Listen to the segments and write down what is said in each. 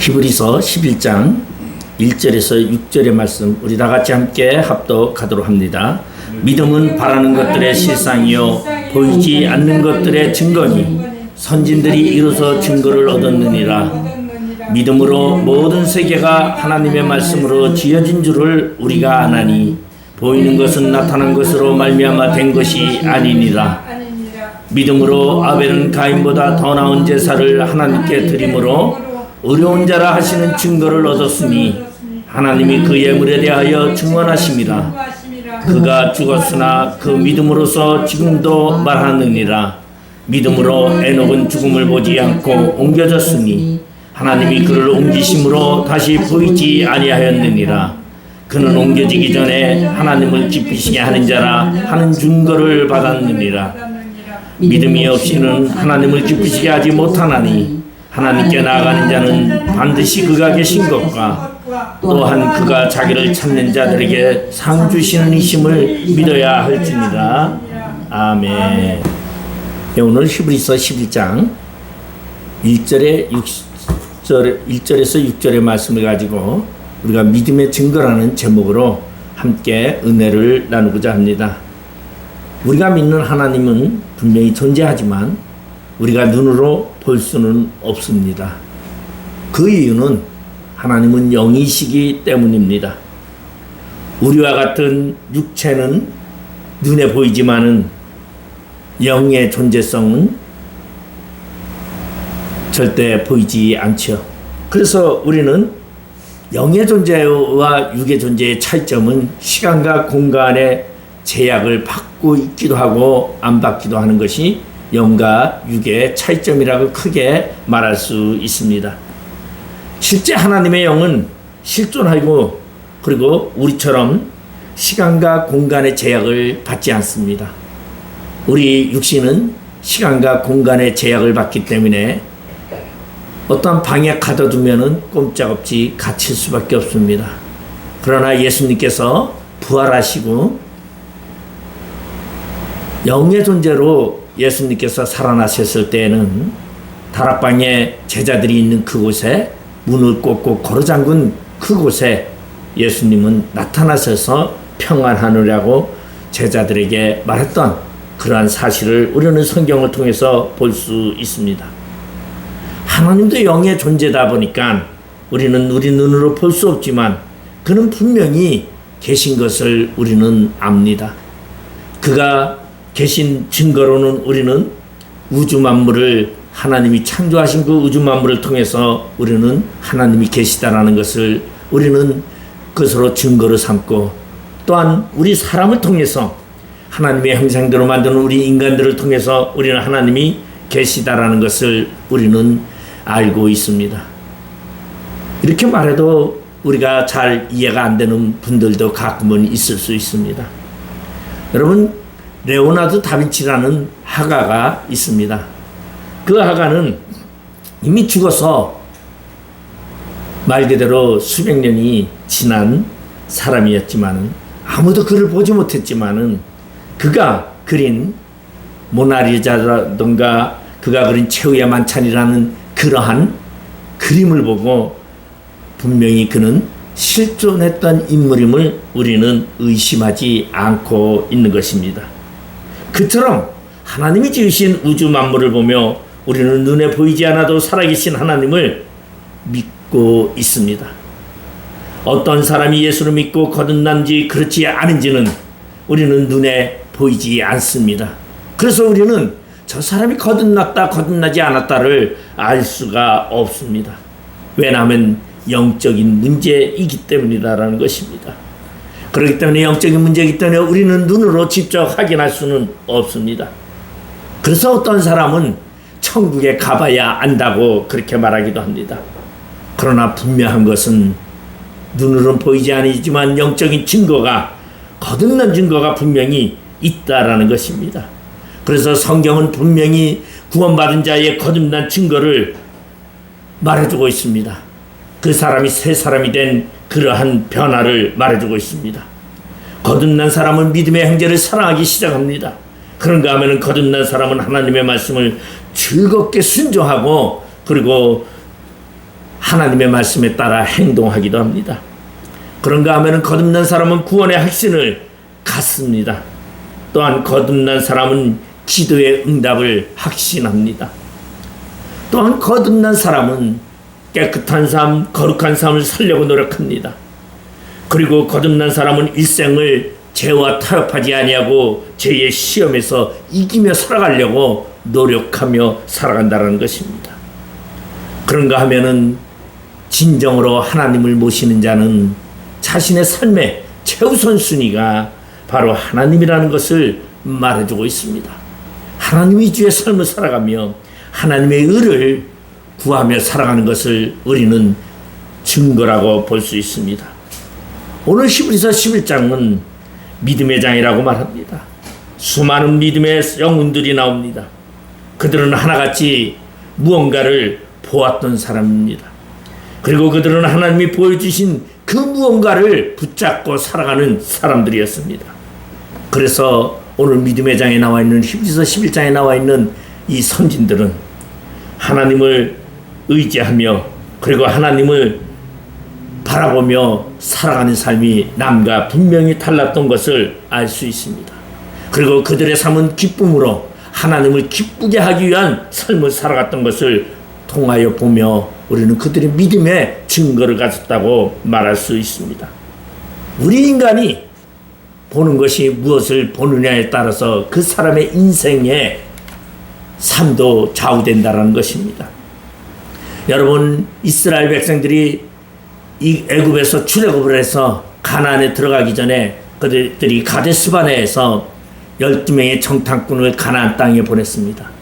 히브리서 11장 1절에서 6절의 말씀 우리 다 같이 함께 합독하도록 합니다. 믿음은 바라는 것들의 실상이요 보이지 않는 것들의 증거니 선진들이 이루어서 증거를 얻었느니라. 믿음으로 모든 세계가 하나님의 말씀으로 지어진 줄을 우리가 아나니 보이는 것은 나타난 것으로 말미암아 된 것이 아니니라. 믿음으로 아벨은 가인보다 더 나은 제사를 하나님께 드림으로 의로운 자라 하시는 증거를 얻었으니 하나님이 그 예물에 대하여 증언하심이라. 그가 죽었으나 그 믿음으로서 지금도 말하느니라. 믿음으로 에녹은 죽음을 보지 않고 옮겨졌으니 하나님이 그를 옮기심으로 다시 보이지 아니하였느니라. 그는 옮겨지기 전에 하나님을 기쁘시게 하는 자라 하는 증거를 받았느니라. 믿음이 없이는 하나님을 기쁘시게 하지 못하나니 하나님께 나아가는 자는 반드시 그가 계신 것과 또한 그가 자기를 찾는 자들에게 상 주시는 이심을 믿어야 할지니라. 아멘. 오늘 히브리서 11장 1절에서 6절의 말씀을 가지고 우리가 믿음의 증거라는 제목으로 함께 은혜를 나누고자 합니다. 우리가 믿는 하나님은 분명히 존재하지만 우리가 눈으로 볼 수는 없습니다. 그 이유는 하나님은 영이시기 때문입니다. 우리와 같은 육체는 눈에 보이지만은 영의 존재성은 절대 보이지 않죠. 그래서 우리는 영의 존재와 육의 존재의 차이점은 시간과 공간의 제약을 받고 있기도 하고 안 받기도 하는 것이 영과 육의 차이점이라고 크게 말할 수 있습니다. 실제 하나님의 영은 실존하고 그리고 우리처럼 시간과 공간의 제약을 받지 않습니다. 우리 육신은 시간과 공간의 제약을 받기 때문에 어떤 방에 가둬두면은 꼼짝없이 갇힐 수밖에 없습니다. 그러나 예수님께서 부활하시고 영의 존재로 예수님께서 살아나셨을 때에는 다락방에 제자들이 있는 그곳에 문을 꼭꼭 걸어잠근 그곳에 예수님은 나타나셔서 평안하느라고 제자들에게 말했던 그러한 사실을 우리는 성경을 통해서 볼 수 있습니다. 하나님도 영의 존재다 보니까 우리는 우리 눈으로 볼 수 없지만 그는 분명히 계신 것을 우리는 압니다. 그가 계신 증거로는 우리는 우주 만물을 하나님이 창조하신 그 우주 만물을 통해서 우리는 하나님이 계시다라는 것을 우리는 그것으로 증거로 삼고 또한 우리 사람을 통해서 하나님의 형상대로 만드는 우리 인간들을 통해서 우리는 하나님이 계시다라는 것을 우리는 알고 있습니다. 이렇게 말해도 우리가 잘 이해가 안 되는 분들도 가끔은 있을 수 있습니다. 여러분 레오나르도 다빈치라는 화가가 있습니다. 그 화가는 이미 죽어서 말 그대로 수백 년이 지난 사람이었지만 아무도 그를 보지 못했지만 그가 그린 모나리자라든가 그가 그린 최후의 만찬이라는 그러한 그림을 보고 분명히 그는 실존했던 인물임을 우리는 의심하지 않고 있는 것입니다. 그처럼 하나님이 지으신 우주 만물을 보며 우리는 눈에 보이지 않아도 살아계신 하나님을 믿고 있습니다. 어떤 사람이 예수를 믿고 거듭난지 그렇지 않은지는 우리는 눈에 보이지 않습니다. 그래서 우리는 저 사람이 거듭났다 거듭나지 않았다를 알 수가 없습니다. 왜냐하면 영적인 문제이기 때문이다라는 것입니다. 그렇기 때문에 영적인 문제이기 때문에 우리는 눈으로 직접 확인할 수는 없습니다. 그래서 어떤 사람은 천국에 가봐야 안다고 그렇게 말하기도 합니다. 그러나 분명한 것은 눈으로는 보이지 않지만 영적인 증거가 거듭난 증거가 분명히 있다라는 것입니다. 그래서 성경은 분명히 구원받은 자의 거듭난 증거를 말해주고 있습니다. 그 사람이 새 사람이 된 그러한 변화를 말해주고 있습니다. 거듭난 사람은 믿음의 형제를 사랑하기 시작합니다. 그런가 하면 거듭난 사람은 하나님의 말씀을 즐겁게 순종하고 그리고 하나님의 말씀에 따라 행동하기도 합니다. 그런가 하면 거듭난 사람은 구원의 확신을 갖습니다. 또한 거듭난 사람은 기도의 응답을 확신합니다. 또한 거듭난 사람은 깨끗한 삶, 거룩한 삶을 살려고 노력합니다. 그리고 거듭난 사람은 일생을 죄와 타협하지 아니하고 죄의 시험에서 이기며 살아가려고 노력하며 살아간다는 것입니다. 그런가 하면은 진정으로 하나님을 모시는 자는 자신의 삶의 최우선 순위가 바로 하나님이라는 것을 말해주고 있습니다. 하나님 위주의 삶을 살아가며 하나님의 의를 구하며 살아가는 것을 우리는 증거라고 볼 수 있습니다. 오늘 히브리서 11장은 믿음의 장이라고 말합니다. 수많은 믿음의 영웅들이 나옵니다. 그들은 하나같이 무언가를 보았던 사람입니다. 그리고 그들은 하나님이 보여주신 그 무언가를 붙잡고 살아가는 사람들이었습니다. 그래서 오늘 믿음의 장에 나와 있는 히브리서 11장에 나와 있는 이 선진들은 하나님을 의지하며 그리고 하나님을 바라보며 살아가는 삶이 남과 분명히 달랐던 것을 알 수 있습니다. 그리고 그들의 삶은 기쁨으로 하나님을 기쁘게 하기 위한 삶을 살아갔던 것을 통하여 보며 우리는 그들의 믿음의 증거를 가졌다고 말할 수 있습니다. 우리 인간이 보는 것이 무엇을 보느냐에 따라서 그 사람의 인생의 삶도 좌우된다는 것입니다. 여러분, 이스라엘 백성들이 이 애굽에서 출애굽을 해서 가나안에 들어가기 전에 그들이 가데스바네에서 12명의 정탐꾼을 가나안 땅에 보냈습니다.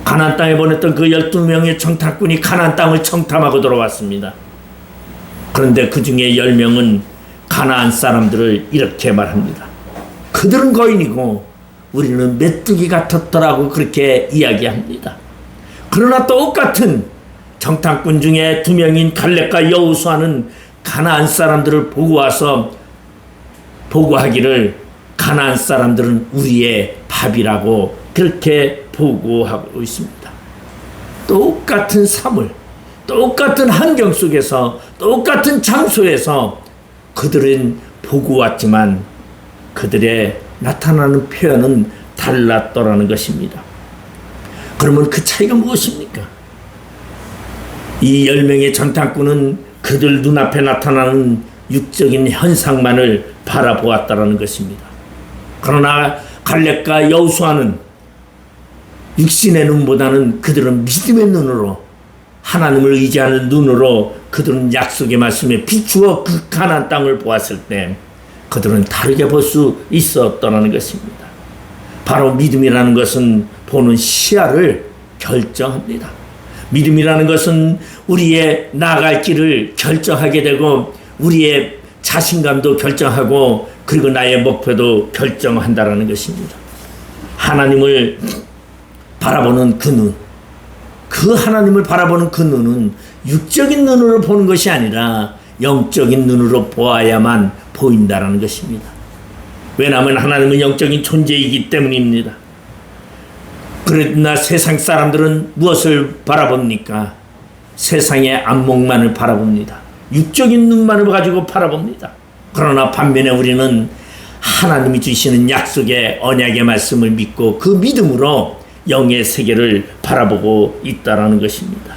가나안 땅에 보냈던 그 12명의 정탐꾼이 가나안 땅을 정탐하고 돌아왔습니다. 그런데 그 중에 10명은 가나안 사람들을 이렇게 말합니다. 그들은 거인이고 우리는 메뚜기 같았더라고 그렇게 이야기합니다. 그러나 똑같은 정탐꾼 중에 2명인 갈렙과 여호수아는 가나안 사람들을 보고 와서 보고하기를 가나안 사람들은 우리의 밥이라고 그렇게 보고하고 있습니다. 똑같은 삶을, 똑같은 환경 속에서, 똑같은 장소에서 그들은 보고 왔지만 그들의 나타나는 표현은 달랐더라는 것입니다. 그러면 그 차이가 무엇입니까? 이 10명의 정탐꾼은 그들 눈앞에 나타나는 육적인 현상만을 바라보았다라는 것입니다. 그러나 갈렙과 여호수아는 육신의 눈보다는 그들은 믿음의 눈으로, 하나님을 의지하는 눈으로 그들은 약속의 말씀에 비추어 그 가나안 땅을 보았을 때 그들은 다르게 볼 수 있었다는 것입니다. 바로 믿음이라는 것은 보는 시야를 결정합니다. 믿음이라는 것은 우리의 나아갈 길을 결정하게 되고 우리의 자신감도 결정하고 그리고 나의 목표도 결정한다는 것입니다. 하나님을 바라보는 그 눈, 그 하나님을 바라보는 그 눈은 육적인 눈으로 보는 것이 아니라 영적인 눈으로 보아야만 보인다는 것입니다. 왜냐하면 하나님은 영적인 존재이기 때문입니다. 그러나 세상 사람들은 무엇을 바라봅니까? 세상의 안목만을 바라봅니다. 육적인 눈만을 가지고 바라봅니다. 그러나 반면에 우리는 하나님이 주시는 약속의 언약의 말씀을 믿고 그 믿음으로 영의 세계를 바라보고 있다는 것입니다.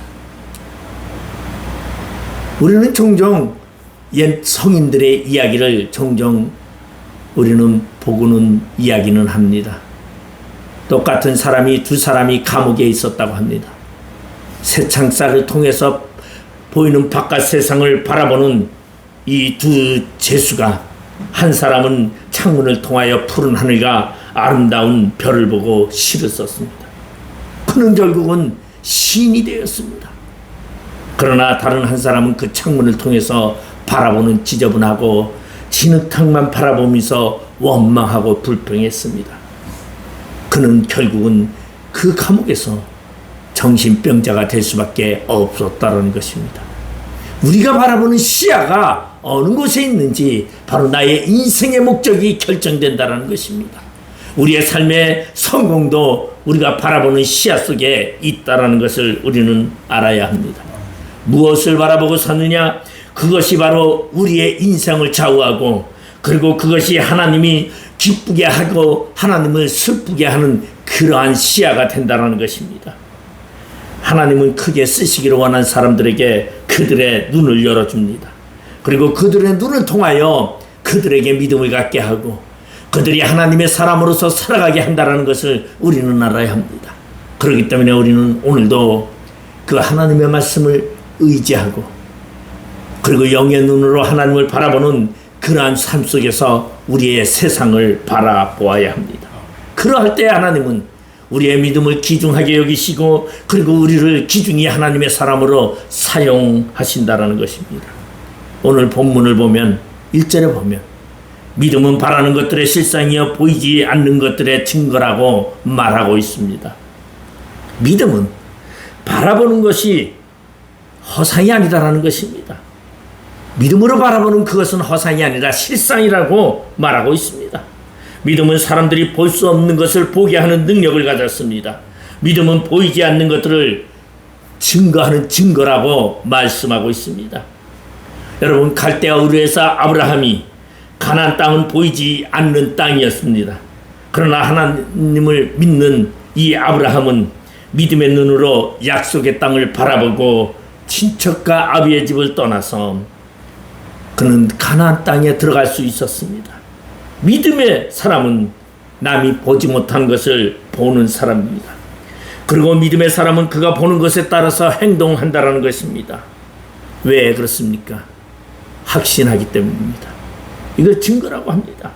우리는 종종 옛 성인들의 이야기를 종종 우리는 보고는 이야기는 합니다. 똑같은 사람이 두 사람이 감옥에 있었다고 합니다. 새창살을 통해서 보이는 바깥 세상을 바라보는 이 두 죄수가, 한 사람은 창문을 통하여 푸른 하늘과 아름다운 별을 보고 시를 썼습니다. 그는 결국은 시인이 되었습니다. 그러나 다른 한 사람은 그 창문을 통해서 바라보는 지저분하고 진흙탕만 바라보면서 원망하고 불평했습니다. 그는 결국은 그 감옥에서 정신병자가 될 수밖에 없었다는 것입니다. 우리가 바라보는 시야가 어느 곳에 있는지 바로 나의 인생의 목적이 결정된다는 것입니다. 우리의 삶의 성공도 우리가 바라보는 시야 속에 있다는 것을 우리는 알아야 합니다. 무엇을 바라보고 사느냐? 그것이 바로 우리의 인생을 좌우하고, 그리고 그것이 하나님이 기쁘게 하고 하나님을 슬프게 하는 그러한 시야가 된다는 것입니다. 하나님은 크게 쓰시기를 원하는 사람들에게 그들의 눈을 열어줍니다. 그리고 그들의 눈을 통하여 그들에게 믿음을 갖게 하고 그들이 하나님의 사람으로서 살아가게 한다는 것을 우리는 알아야 합니다. 그렇기 때문에 우리는 오늘도 그 하나님의 말씀을 의지하고, 그리고 영의 눈으로 하나님을 바라보는 그러한 삶 속에서 우리의 세상을 바라보아야 합니다. 그러할 때 하나님은 우리의 믿음을 귀중하게 여기시고, 그리고 우리를 귀중히 하나님의 사람으로 사용하신다는 것입니다. 오늘 본문을 보면 1절에 보면 믿음은 바라는 것들의 실상이여 보이지 않는 것들의 증거라고 말하고 있습니다. 믿음은 바라보는 것이 허상이 아니다라는 것입니다. 믿음으로 바라보는 그것은 허상이 아니라 실상이라고 말하고 있습니다. 믿음은 사람들이 볼 수 없는 것을 보게 하는 능력을 가졌습니다. 믿음은 보이지 않는 것들을 증거하는 증거라고 말씀하고 있습니다. 여러분, 갈대아 우르에서 아브라함이 가나안 땅은 보이지 않는 땅이었습니다. 그러나 하나님을 믿는 이 아브라함은 믿음의 눈으로 약속의 땅을 바라보고 친척과 아비의 집을 떠나서 그는 가나안 땅에 들어갈 수 있었습니다. 믿음의 사람은 남이 보지 못한 것을 보는 사람입니다. 그리고 믿음의 사람은 그가 보는 것에 따라서 행동한다는 것입니다. 왜 그렇습니까? 확신하기 때문입니다. 이걸 증거라고 합니다.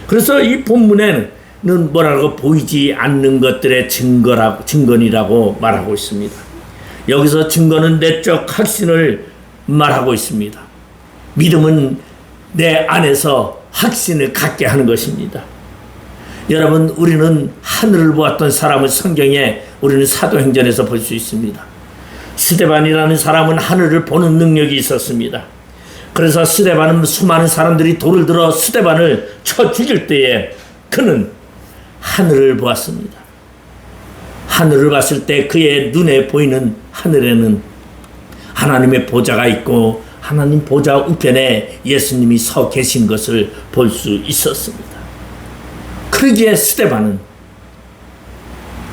그래서 이 본문에는 뭐라고 보이지 않는 것들의 증거니라고 말하고 있습니다. 여기서 증거는 내적 확신을 말하고 있습니다. 믿음은 내 안에서 확신을 갖게 하는 것입니다. 여러분, 우리는 하늘을 보았던 사람을 성경에 우리는 사도행전에서 볼 수 있습니다. 스데반이라는 사람은 하늘을 보는 능력이 있었습니다. 그래서 스데반은 수많은 사람들이 돌을 들어 스데반을 쳐 죽일 때에 그는 하늘을 보았습니다. 하늘을 봤을 때 그의 눈에 보이는 하늘에는 하나님의 보좌가 있고 하나님 보좌 우편에 예수님이 서 계신 것을 볼 수 있었습니다. 그러기에 스데반은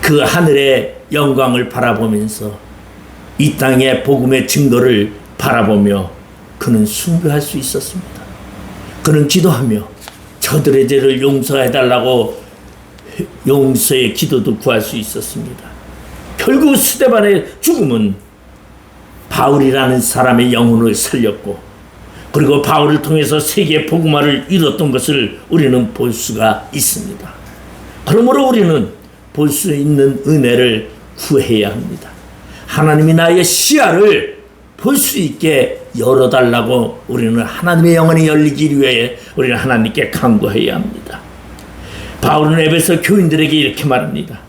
그 하늘의 영광을 바라보면서 이 땅의 복음의 증거를 바라보며 그는 숭배할 수 있었습니다. 그는 기도하며 저들의 죄를 용서해달라고 용서의 기도도 구할 수 있었습니다. 결국 스데반의 죽음은 바울이라는 사람의 영혼을 살렸고, 그리고 바울을 통해서 세계 복음화를 이뤘던 것을 우리는 볼 수가 있습니다. 그러므로 우리는 볼 수 있는 은혜를 구해야 합니다. 하나님이 나의 시야를 볼 수 있게 열어달라고 우리는 하나님의 영혼이 열리기 위해 우리는 하나님께 간구해야 합니다. 바울은 에베소 교인들에게 이렇게 말합니다.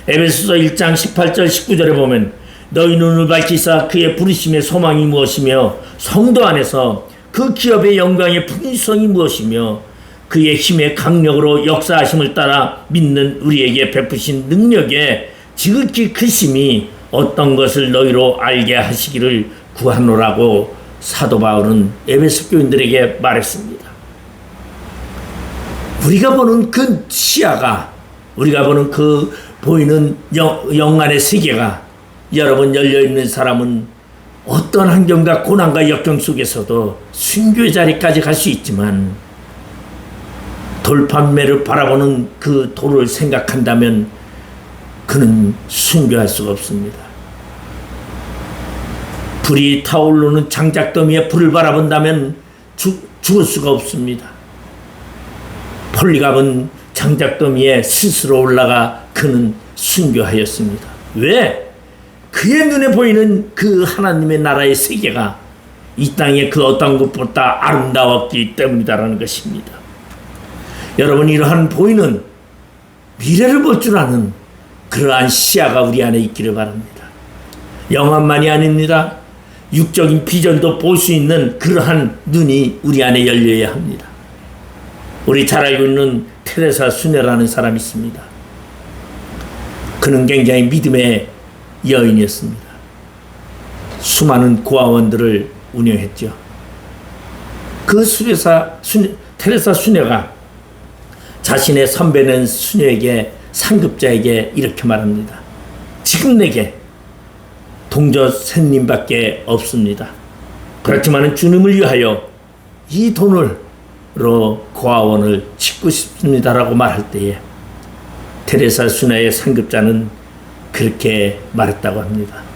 에베소서 1장 18절 19절에 보면 너희 눈을 밝히사 그의 부르심의 소망이 무엇이며 성도 안에서 그 기업의 영광의 풍성이 무엇이며 그의 힘의 강력으로 역사하심을 따라 믿는 우리에게 베푸신 능력의 지극히 크심이 어떤 것을 너희로 알게 하시기를 구하노라고 사도 바울은 에베소 교인들에게 말했습니다. 우리가 보는 그 시야가, 우리가 보는 그 보이는 영안의 세계가 여러분 열려있는 사람은 어떤 환경과 고난과 역경 속에서도 순교의 자리까지 갈 수 있지만 돌판매를 바라보는 그 돌을 생각한다면 그는 순교할 수가 없습니다. 불이 타오르는 장작더미에 불을 바라본다면 죽을 수가 없습니다. 폴리갑은 장작더미에 스스로 올라가 그는 순교하였습니다. 왜? 그의 눈에 보이는 그 하나님의 나라의 세계가 이 땅의 그 어떤 것보다 아름다웠기 때문이다라는 것입니다. 여러분, 이러한 보이는 미래를 볼 줄 아는 그러한 시야가 우리 안에 있기를 바랍니다. 영화만이 아닙니다. 육적인 비전도 볼 수 있는 그러한 눈이 우리 안에 열려야 합니다. 우리 잘 알고 있는 테레사 수녀라는 사람이 있습니다. 그는 굉장히 믿음의 여인이었습니다. 수많은 고아원들을 운영했죠. 그 테레사 수녀가 자신의 선배는 수녀에게, 상급자에게 이렇게 말합니다. 지금 내게 동저 샌님밖에 없습니다. 그렇지만 주님을 위하여 이 돈으로 고아원을 짓고 싶습니다라고 말할 때에 테레사 수녀의 상급자는 그렇게 말했다고 합니다.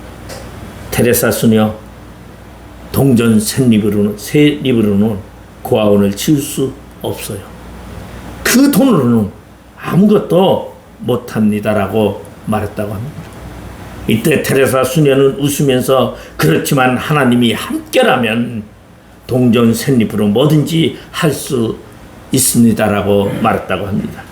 테레사 수녀, 동전 세 립으로는 고아원을 지을 수 없어요. 그 돈으로는 아무것도 못합니다라고 말했다고 합니다. 이때 테레사 수녀는 웃으면서 그렇지만 하나님이 함께라면 동전 세 립으로 뭐든지 할 수 있습니다라고 말했다고 합니다.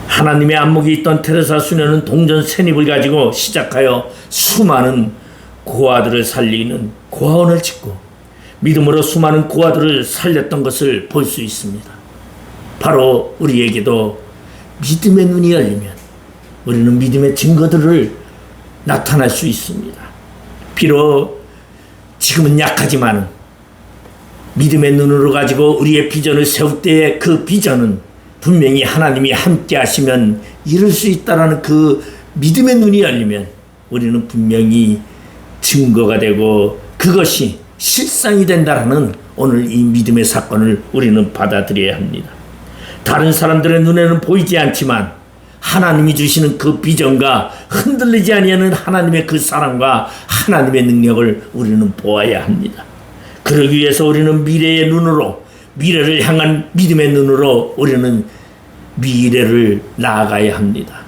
하나님의 안목이 있던 테레사 수녀는 동전 세 립을 가지고 시작하여 수많은 고아들을 살리는 고아원을 짓고 믿음으로 수많은 고아들을 살렸던 것을 볼 수 있습니다. 바로 우리에게도 믿음의 눈이 열리면 우리는 믿음의 증거들을 나타날 수 있습니다. 비록 지금은 약하지만 믿음의 눈으로 가지고 우리의 비전을 세울 때의 그 비전은 분명히 하나님이 함께 하시면 이룰 수 있다라는 그 믿음의 눈이 열리면 우리는 분명히 증거가 되고 그것이 실상이 된다라는 오늘 이 믿음의 사건을 우리는 받아들여야 합니다. 다른 사람들의 눈에는 보이지 않지만 하나님이 주시는 그 비전과 흔들리지 아니하는 하나님의 그 사랑과 하나님의 능력을 우리는 보아야 합니다. 그러기 위해서 우리는 미래의 눈으로, 미래를 향한 믿음의 눈으로 우리는 미래를 나아가야 합니다.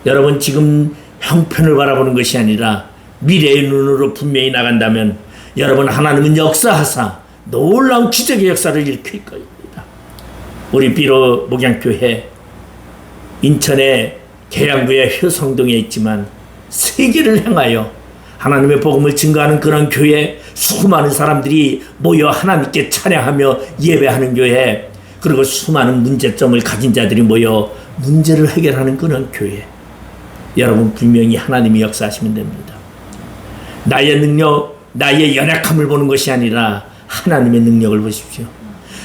여러분, 지금 형편을 바라보는 것이 아니라 미래의 눈으로 분명히 나간다면 여러분, 하나님은 역사하사 놀라운 기적의 역사를 일으킬 겁니다. 우리 비로 목양교회 인천의 계양구의 효성동에 있지만 세계를 향하여 하나님의 복음을 증거하는 그런 교회, 수많은 사람들이 모여 하나님께 찬양하며 예배하는 교회, 그리고 수많은 문제점을 가진 자들이 모여 문제를 해결하는 그런 교회. 여러분, 분명히 하나님이 역사하시면 됩니다. 나의 능력, 나의 연약함을 보는 것이 아니라 하나님의 능력을 보십시오.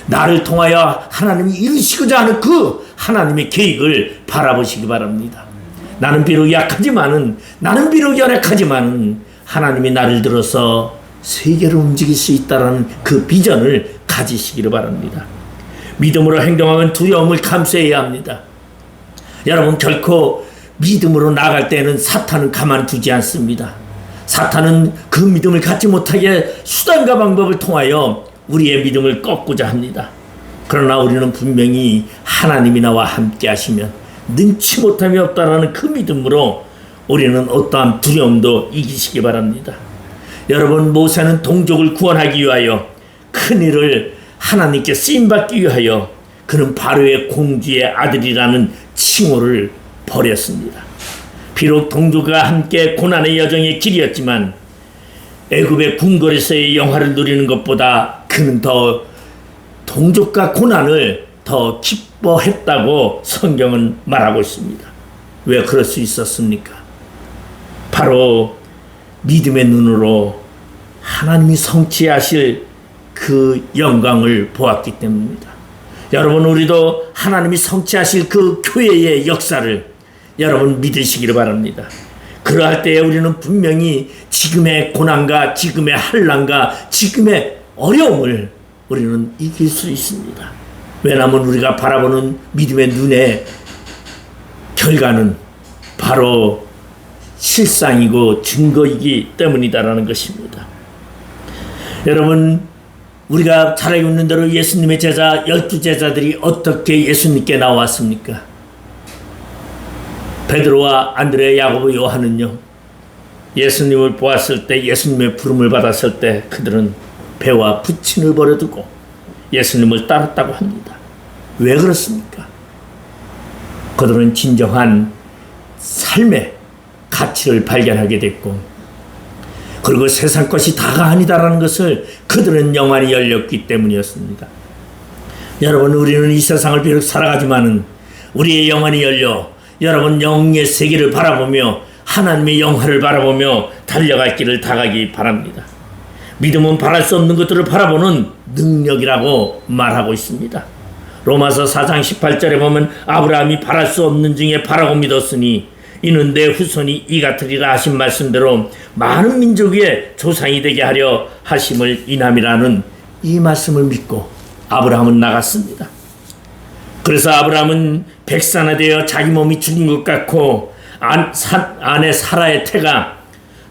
나를 통하여 하나님이 이루시고자 하는 그 하나님의 계획을 바라보시기 바랍니다. 나는 비록 약하지만은, 나는 비록 연약하지만은 하나님이 나를 들어서 세계를 움직일 수 있다는 그 비전을 가지시기를 바랍니다. 믿음으로 행동하면 두려움을 감수해야 합니다. 여러분, 결코 믿음으로 나아갈 때는 사탄은 가만두지 않습니다. 사탄은 그 믿음을 갖지 못하게 수단과 방법을 통하여 우리의 믿음을 꺾고자 합니다. 그러나 우리는 분명히 하나님이 나와 함께 하시면 능치 못함이 없다라는 그 믿음으로 우리는 어떠한 두려움도 이기시기 바랍니다. 여러분, 모세는 동족을 구원하기 위하여 큰 일을 하나님께 쓰임받기 위하여 그는 바로의 공주의 아들이라는 칭호를 버렸습니다. 비록 동족과 함께 고난의 여정의 길이었지만 애굽의 궁궐에서의 영화를 누리는 것보다 그는 더 동족과 고난을 더 기뻐했다고 성경은 말하고 있습니다. 왜 그럴 수 있었습니까? 바로 믿음의 눈으로 하나님이 성취하실 그 영광을 보았기 때문입니다. 여러분, 우리도 하나님이 성취하실 그 교회의 역사를 여러분 믿으시기를 바랍니다. 그러할 때에 우리는 분명히 지금의 고난과 지금의 환난과 지금의 어려움을 우리는 이길 수 있습니다. 왜냐하면 우리가 바라보는 믿음의 눈의 결과는 바로 실상이고 증거이기 때문이다라는 것입니다. 여러분, 우리가 잘 알고 있는 대로 예수님의 제자 12제자들이 어떻게 예수님께 나왔습니까? 베드로와 안드레, 야고보, 요한은요, 예수님을 보았을 때, 예수님의 부름을 받았을 때 그들은 배와 부친을 버려두고 예수님을 따랐다고 합니다. 왜 그렇습니까? 그들은 진정한 삶의 가치를 발견하게 됐고, 그리고 세상 것이 다가 아니다라는 것을 그들은 영안이 열렸기 때문이었습니다. 여러분, 우리는 이 세상을 비록 살아가지만은 우리의 영안이 열려 여러분 영의 세계를 바라보며 하나님의 영화를 바라보며 달려갈 길을 다가기 바랍니다. 믿음은 바랄 수 없는 것들을 바라보는 능력이라고 말하고 있습니다. 로마서 4장 18절에 보면 아브라함이 바랄 수 없는 중에 바라고 믿었으니 이는 내 후손이 이 같으리라 하신 말씀대로 많은 민족의 조상이 되게 하려 하심을 인함이라는 이 말씀을 믿고 아브라함은 나갔습니다. 그래서 아브라함은 백산화되어 자기 몸이 죽은 것 같고 아내 사라의 태가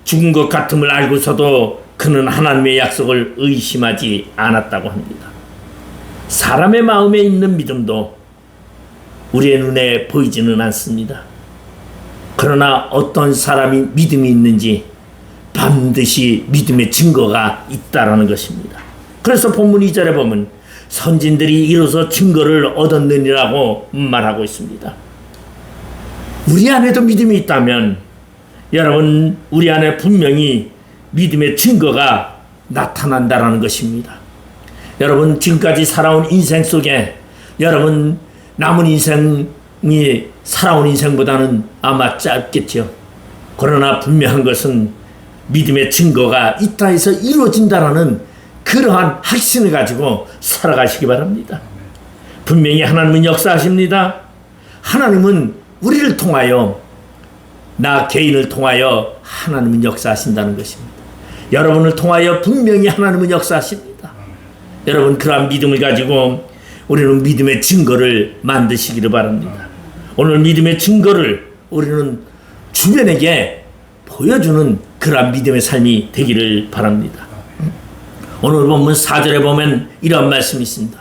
죽은 것 같음을 알고서도 그는 하나님의 약속을 의심하지 않았다고 합니다. 사람의 마음에 있는 믿음도 우리의 눈에 보이지는 않습니다. 그러나 어떤 사람이 믿음이 있는지 반드시 믿음의 증거가 있다라는 것입니다. 그래서 본문 2절에 보면 선진들이 이로써 증거를 얻었느니라고 말하고 있습니다. 우리 안에도 믿음이 있다면 여러분, 우리 안에 분명히 믿음의 증거가 나타난다라는 것입니다. 여러분, 지금까지 살아온 인생 속에 여러분 남은 인생이 살아온 인생보다는 아마 짧겠죠. 그러나 분명한 것은 믿음의 증거가 있다 해서 이루어진다라는 그러한 확신을 가지고 살아가시기 바랍니다. 분명히 하나님은 역사하십니다. 하나님은 우리를 통하여, 나 개인을 통하여 하나님은 역사하신다는 것입니다. 여러분을 통하여 분명히 하나님은 역사하십니다. 여러분, 그러한 믿음을 가지고 우리는 믿음의 증거를 만드시기를 바랍니다. 오늘 믿음의 증거를 우리는 주변에게 보여주는 그러한 믿음의 삶이 되기를 바랍니다. 오늘 본문 4절에 보면 이런 말씀이 있습니다.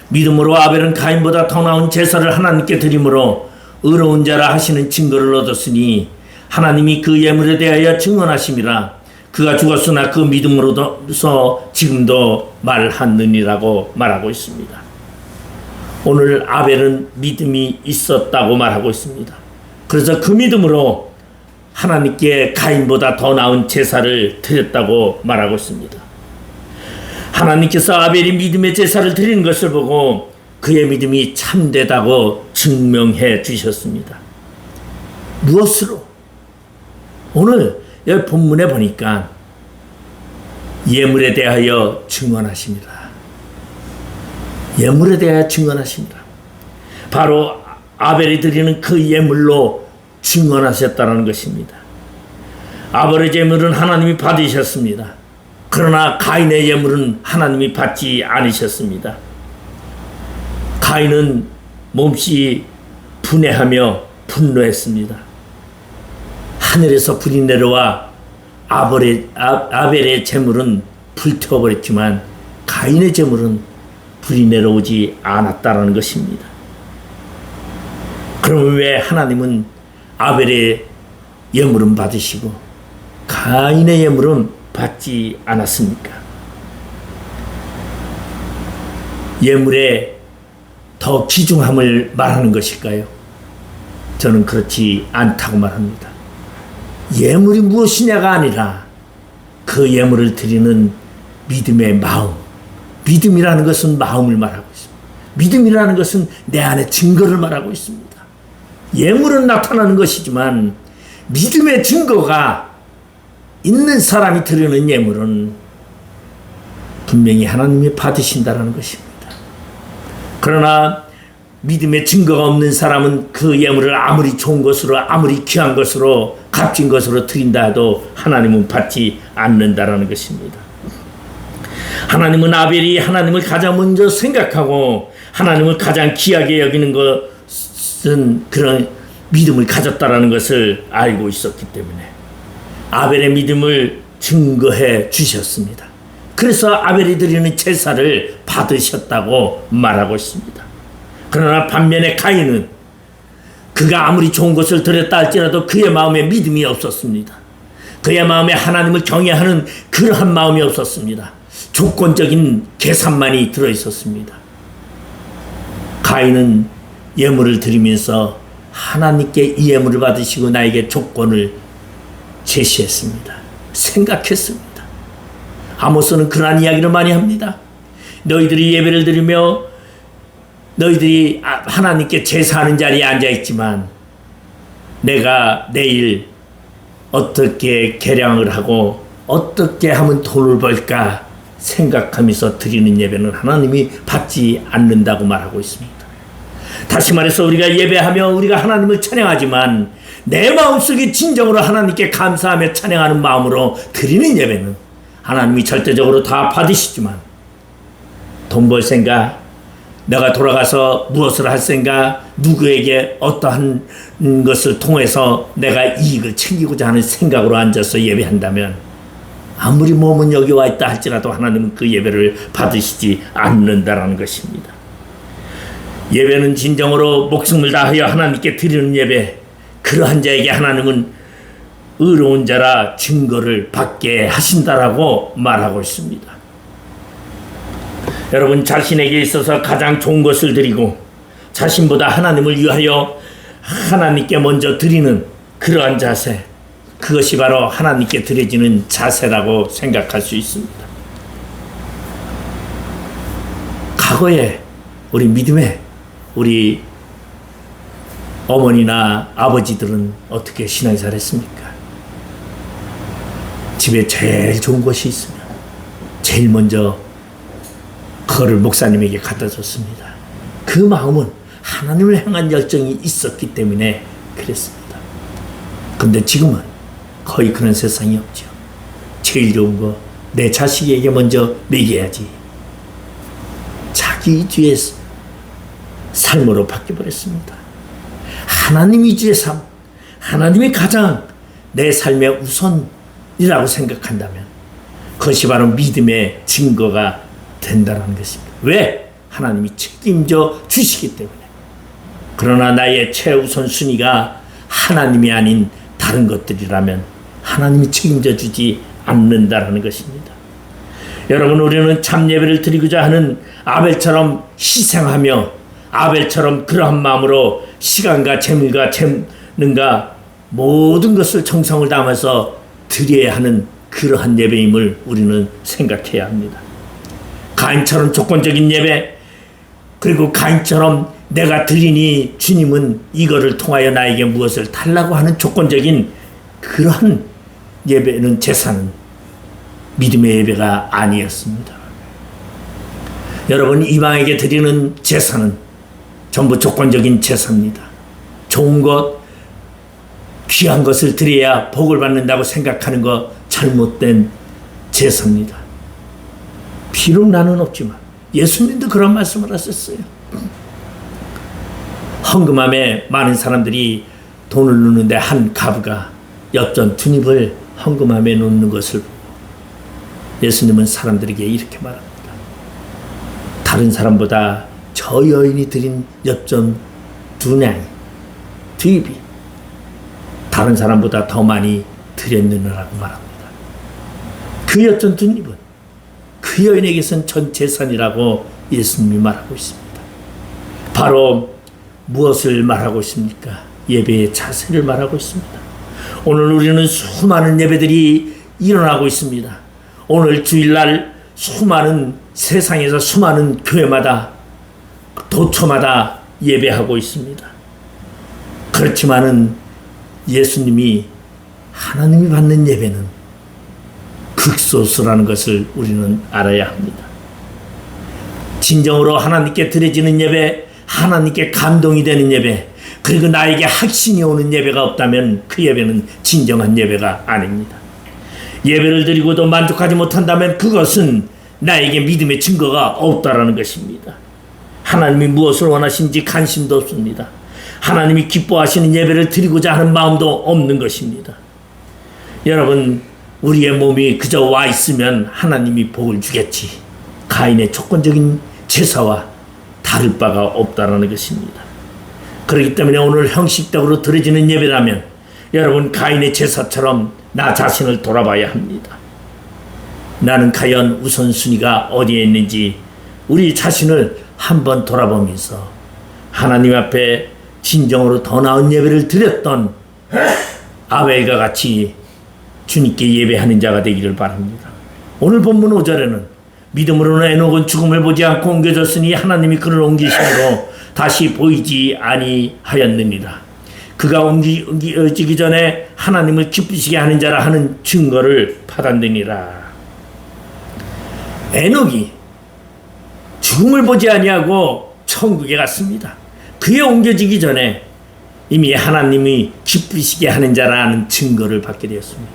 믿음으로 아벨은 가인보다 더 나은 제사를 하나님께 드림으로 의로운 자라 하시는 증거를 얻었으니 하나님이 그 예물에 대하여 증언하심이라. 그가 죽었으나 그 믿음으로서 지금도 말하느니라고 말하고 있습니다. 오늘 아벨은 믿음이 있었다고 말하고 있습니다. 그래서 그 믿음으로 하나님께 가인보다 더 나은 제사를 드렸다고 말하고 있습니다. 하나님께서 아벨이 믿음의 제사를 드리는 것을 보고 그의 믿음이 참되다고 증명해 주셨습니다. 무엇으로? 오늘 여기 본문에 보니까 예물에 대하여 증언하십니다. 예물에 대하여 증언하십니다. 바로 아벨이 드리는 그 예물로 증언하셨다는 것입니다. 아벨의 예물은 하나님이 받으셨습니다. 그러나 가인의 예물은 하나님이 받지 않으셨습니다. 가인은 몹시 분해하며 분노했습니다. 하늘에서 불이 내려와 아벨의 제물은 불태워버렸지만 가인의 제물은 불이 내려오지 않았다는 것입니다. 그러면 왜 하나님은 아벨의 예물은 받으시고 가인의 예물은 받지 않았습니까? 예물에 더 귀중함을 말하는 것일까요? 저는 그렇지 않다고 말합니다. 예물이 무엇이냐가 아니라 그 예물을 드리는 믿음의 마음. 믿음이라는 것은 마음을 말하고 있습니다. 믿음이라는 것은 내 안에 증거를 말하고 있습니다. 예물은 나타나는 것이지만 믿음의 증거가 있는 사람이 드리는 예물은 분명히 하나님이 받으신다는 것입니다. 그러나 믿음의 증거가 없는 사람은 그 예물을 아무리 좋은 것으로, 아무리 귀한 것으로, 값진 것으로 드린다 해도 하나님은 받지 않는다는 것입니다. 하나님은 아벨이 하나님을 가장 먼저 생각하고 하나님을 가장 귀하게 여기는 것은 그런 믿음을 가졌다는 것을 알고 있었기 때문에 아벨의 믿음을 증거해 주셨습니다. 그래서 아벨이 드리는 제사를 받으셨다고 말하고 있습니다. 그러나 반면에 가인은 그가 아무리 좋은 것을 드렸다 할지라도 그의 마음에 믿음이 없었습니다. 그의 마음에 하나님을 경외하는 그러한 마음이 없었습니다. 조건적인 계산만이 들어있었습니다. 가인은 예물을 드리면서 하나님께 이 예물을 받으시고 나에게 조건을 제시했습니다. 생각했습니다. 아모스는 그러한 이야기를 많이 합니다. 너희들이 예배를 드리며 너희들이 하나님께 제사하는 자리에 앉아있지만 내가 내일 어떻게 계량을 하고 어떻게 하면 돈을 벌까 생각하면서 드리는 예배는 하나님이 받지 않는다고 말하고 있습니다. 다시 말해서 우리가 예배하며 우리가 하나님을 찬양하지만 내 마음속에 진정으로 하나님께 감사하며 찬양하는 마음으로 드리는 예배는 하나님이 절대적으로 다 받으시지만 돈 벌 생각, 내가 돌아가서 무엇을 할 생각, 누구에게 어떠한 것을 통해서 내가 이익을 챙기고자 하는 생각으로 앉아서 예배한다면 아무리 몸은 여기 와 있다 할지라도 하나님은 그 예배를 받으시지 않는다라는 것입니다. 예배는 진정으로 목숨을 다하여 하나님께 드리는 예배, 그러한 자에게 하나님은 의로운 자라 증거를 받게 하신다라고 말하고 있습니다. 여러분, 자신에게 있어서 가장 좋은 것을 드리고 자신보다 하나님을 위하여 하나님께 먼저 드리는 그러한 자세, 그것이 바로 하나님께 드려지는 자세라고 생각할 수 있습니다. 과거에 우리 믿음의 우리 어머니나 아버지들은 어떻게 신앙생활 했습니까? 집에 제일 좋은 것이 있으면 제일 먼저 그거를 목사님에게 갖다 줬습니다. 그 마음은 하나님을 향한 열정이 있었기 때문에 그랬습니다. 근데 지금은 거의 그런 세상이 없죠. 제일 좋은 거 내 자식에게 먼저 먹여야지. 자기 위주의 삶으로 바뀌어버렸습니다. 하나님 위주의 삶, 하나님이 가장 내 삶의 우선이라고 생각한다면 그것이 바로 믿음의 증거가 된다는 것입니다. 왜? 하나님이 책임져 주시기 때문에. 그러나 나의 최우선 순위가 하나님이 아닌 다른 것들이라면 하나님이 책임져 주지 않는다라는 것입니다. 여러분, 우리는 참 예배를 드리고자 하는 아벨처럼 희생하며 아벨처럼 그러한 마음으로 시간과 재물과 재능과 모든 것을 정성을 담아서 드려야 하는 그러한 예배임을 우리는 생각해야 합니다. 가인처럼 조건적인 예배, 그리고 가인처럼 내가 드리니 주님은 이거를 통하여 나에게 무엇을 달라고 하는 조건적인 그러한 예배는, 제사는 믿음의 예배가 아니었습니다. 여러분, 이방에게 드리는 제사는 전부 조건적인 제사입니다. 좋은 것, 귀한 것을 드려야 복을 받는다고 생각하는 것, 잘못된 제사입니다. 비록 나는 없지만 예수님도 그런 말씀을 하셨어요. 헌금함에 많은 사람들이 돈을 넣는데 한 가부가 엽전 두 입을 헌금함에 놓는 것을 보고 예수님은 사람들에게 이렇게 말합니다. 다른 사람보다 저 여인이 드린 엽전 두 입이 다른 사람보다 더 많이 드렸느냐라고 말합니다. 그 엽전 두 입은 그 여인에게선 전 재산이라고 예수님이 말하고 있습니다. 바로 무엇을 말하고 있습니까? 예배의 자세를 말하고 있습니다. 오늘 우리는 수많은 예배들이 일어나고 있습니다. 오늘 주일날 세상에서 수많은 교회마다 도처마다 예배하고 있습니다. 그렇지만은 예수님이 하나님이 받는 예배는 극소수라는 것을 우리는 알아야 합니다. 진정으로 하나님께 드려지는 예배, 하나님께 감동이 되는 예배, 그리고 나에게 확신이 오는 예배가 없다면 그 예배는 진정한 예배가 아닙니다. 예배를 드리고도 만족하지 못한다면 그것은 나에게 믿음의 증거가 없다라는 것입니다. 하나님이 무엇을 원하시는지 관심도 없습니다. 하나님이 기뻐하시는 예배를 드리고자 하는 마음도 없는 것입니다. 여러분, 우리의 몸이 그저 와 있으면 하나님이 복을 주겠지. 가인의 조건적인 제사와 다를 바가 없다라는 것입니다. 그렇기 때문에 오늘 형식적으로 드려지는 예배라면 여러분, 가인의 제사처럼 나 자신을 돌아봐야 합니다. 나는 과연 우선순위가 어디에 있는지 우리 자신을 한번 돌아보면서 하나님 앞에 진정으로 더 나은 예배를 드렸던 아벨과 같이 주님께 예배하는 자가 되기를 바랍니다. 오늘 본문 5절에는 믿음으로는 에녹은 죽음을 보지 않고 옮겨졌으니 하나님이 그를 옮기심으로 다시 보이지 아니하였느니라. 그가 옮겨지기 전에 하나님을 기쁘시게 하는 자라 하는 증거를 받았느니라. 에녹이 죽음을 보지 아니하고 천국에 갔습니다. 그에 옮겨지기 전에 이미 하나님이 기쁘시게 하는 자라는 증거를 받게 되었습니다.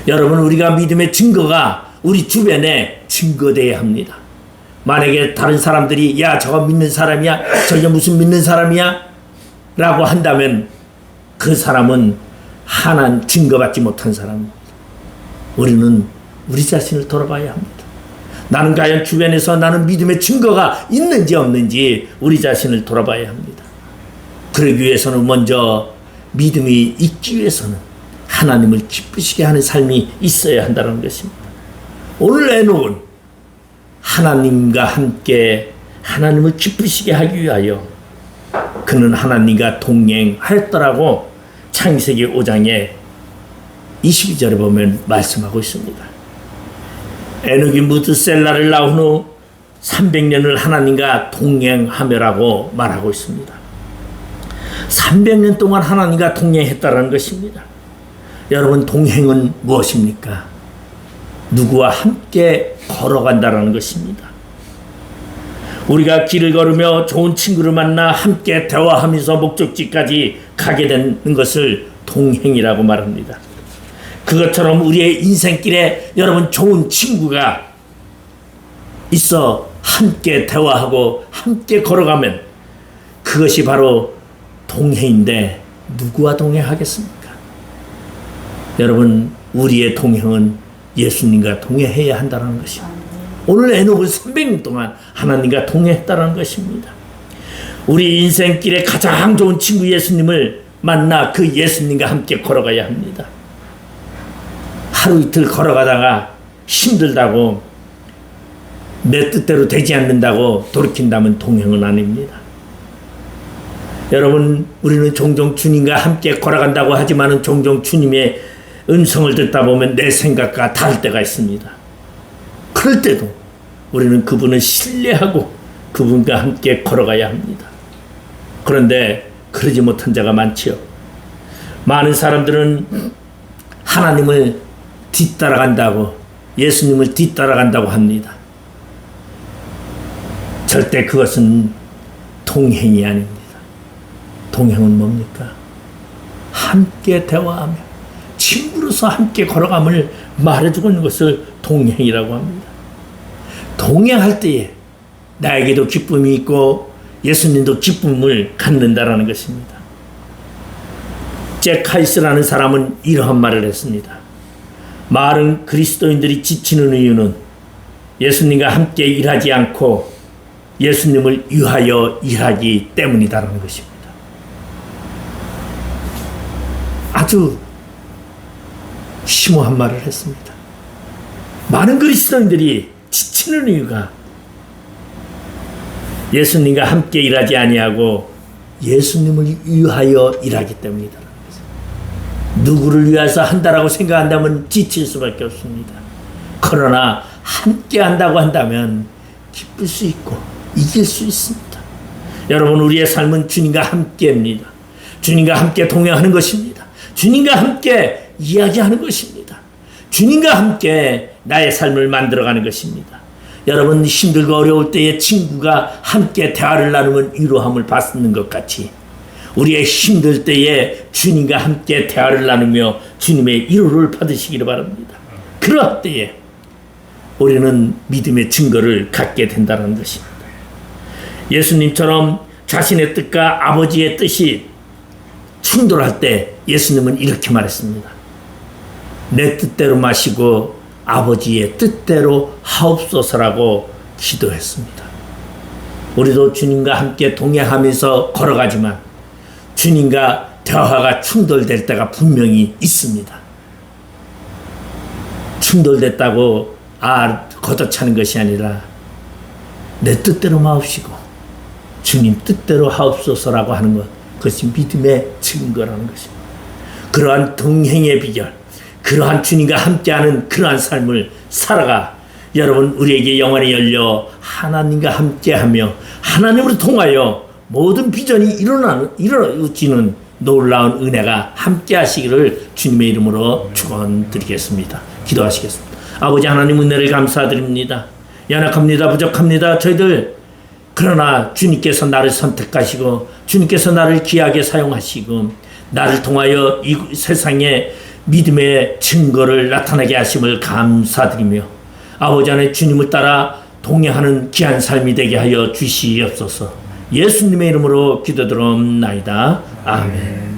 여러분, 우리가 믿음의 증거가 우리 주변에 증거되어야 합니다. 만약에 다른 사람들이 야 저거 믿는 사람이야, 저게 무슨 믿는 사람이야 라고 한다면 그 사람은 하나님 증거받지 못한 사람입니다. 우리는 우리 자신을 돌아봐야 합니다. 나는 과연 주변에서 나는 믿음의 증거가 있는지 없는지 우리 자신을 돌아봐야 합니다. 그러기 위해서는 먼저 믿음이 있기 위해서는 하나님을 기쁘시게 하는 삶이 있어야 한다는 것입니다. 오늘 에녹은 하나님과 함께 하나님을 기쁘시게 하기 위하여 그는 하나님과 동행하였더라고 창세기 5장에 22절에 보면 말씀하고 있습니다. 에녹이 무드셀라를 낳은 후 300년을 하나님과 동행하며라고 말하고 있습니다. 300년 동안 하나님과 동행했다는 것입니다. 여러분, 동행은 무엇입니까? 누구와 함께 걸어간다는 것입니다. 우리가 길을 걸으며 좋은 친구를 만나 함께 대화하면서 목적지까지 가게 되는 것을 동행이라고 말합니다. 그것처럼 우리의 인생길에 여러분 좋은 친구가 있어 함께 대화하고 함께 걸어가면 그것이 바로 동행인데 누구와 동행하겠습니까? 여러분, 우리의 동행은 예수님과 동행해야 한다는 것입니다. 오늘 에녹은 300년 동안 하나님과 동행했다는 것입니다. 우리 인생길에 가장 좋은 친구 예수님을 만나 그 예수님과 함께 걸어가야 합니다. 하루 이틀 걸어가다가 힘들다고 내 뜻대로 되지 않는다고 돌이킨다면 동행은 아닙니다. 여러분, 우리는 종종 주님과 함께 걸어간다고 하지만 종종 주님의 음성을 듣다 보면 내 생각과 다를 때가 있습니다. 그럴 때도 우리는 그분을 신뢰하고 그분과 함께 걸어가야 합니다. 그런데 그러지 못한 자가 많지요. 많은 사람들은 하나님을 뒤따라간다고, 예수님을 뒤따라간다고 합니다. 절대 그것은 동행이 아닙니다. 동행은 뭡니까? 함께 대화하며 친구로서 함께 걸어감을 말해주고 있는 것을 동행이라고 합니다. 동행할 때에 나에게도 기쁨이 있고 예수님도 기쁨을 갖는다라는 것입니다. 잭 카이스라는 사람은 이러한 말을 했습니다. 많은 그리스도인들이 지치는 이유는 예수님과 함께 일하지 않고 예수님을 위하여 일하기 때문이다라는 것입니다. 아주 심오한 말을 했습니다. 많은 그리스도인들이 지치는 이유가 예수님과 함께 일하지 아니하고 예수님을 위하여 일하기 때문이다. 누구를 위해서 한다라고 생각한다면 지칠 수밖에 없습니다. 그러나 함께 한다고 한다면 기쁠 수 있고 이길 수 있습니다. 여러분, 우리의 삶은 주님과 함께입니다. 주님과 함께 동행하는 것입니다. 주님과 함께 이야기하는 것입니다. 주님과 함께 나의 삶을 만들어가는 것입니다. 여러분, 힘들고 어려울 때에 친구가 함께 대화를 나누면 위로함을 받는 것 같이 우리의 힘들 때에 주님과 함께 대화를 나누며 주님의 위로를 받으시기를 바랍니다. 그럴 때에 우리는 믿음의 증거를 갖게 된다는 것입니다. 예수님처럼 자신의 뜻과 아버지의 뜻이 충돌할 때 예수님은 이렇게 말했습니다. 내 뜻대로 마시고 아버지의 뜻대로 하옵소서라고 기도했습니다. 우리도 주님과 함께 동행하면서 걸어가지만 주님과 대화가 충돌될 때가 분명히 있습니다. 충돌됐다고 걷어차는 것이 아니라 내 뜻대로 마옵시고 주님 뜻대로 하옵소서라고 하는 것, 그것이 믿음의 증거라는 것입니다. 그러한 동행의 비결, 그러한 주님과 함께하는 그러한 삶을 살아가 여러분, 우리에게 영안이 열려 하나님과 함께하며 하나님으로 통하여 모든 비전이 이루어지는 놀라운 은혜가 함께 하시기를 주님의 이름으로 축원드리겠습니다. 기도하시겠습니다. 아버지 하나님, 은혜를 감사드립니다. 연약합니다. 부족합니다. 저희들 그러나 주님께서 나를 선택하시고 주님께서 나를 귀하게 사용하시고 나를 통하여 이 세상에 믿음의 증거를 나타나게 하심을 감사드리며 아버지 안에 주님을 따라 동행하는 귀한 삶이 되게 하여 주시옵소서. 예수님의 이름으로 기도드리옵나이다. 아멘.